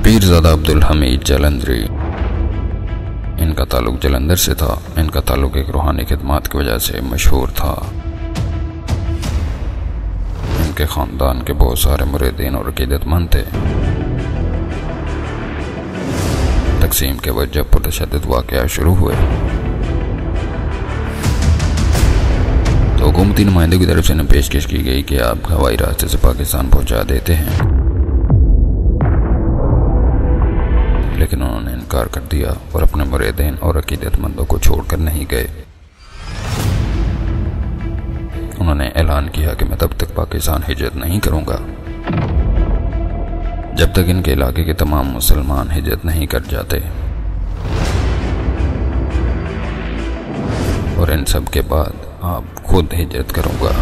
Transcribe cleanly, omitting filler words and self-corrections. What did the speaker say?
पीरज़ादा अब्दुल हमीद जालंधरी। इनका ताल्लुक जालंधर से था। इनका ताल्लुक एक रूहानी खिदमत की वजह से मशहूर था। इनके ख़ानदान के बहुत सारे मुरीदीन और अक़ीदतमंद थे। तक़सीम के बाद जब पुरतशद्दुद वाक़या शुरू हुए तो हुकूमती नुमाइंदों की तरफ से इन्हें पेशकश की गई कि आप हवाई रास्ते से पाकिस्तान पहुंचा देते हैं, लेकिन उन्होंने इनकार कर दिया और अपने मुरीदीन और अक़ीदतमंदों को छोड़कर नहीं गए। उन्होंने ऐलान किया कि मैं तब तक पाकिस्तान हिजरत नहीं करूंगा जब तक इनके इलाके के तमाम मुसलमान हिजरत नहीं कर जाते, और इन सब के बाद आप खुद हिजरत करूंगा।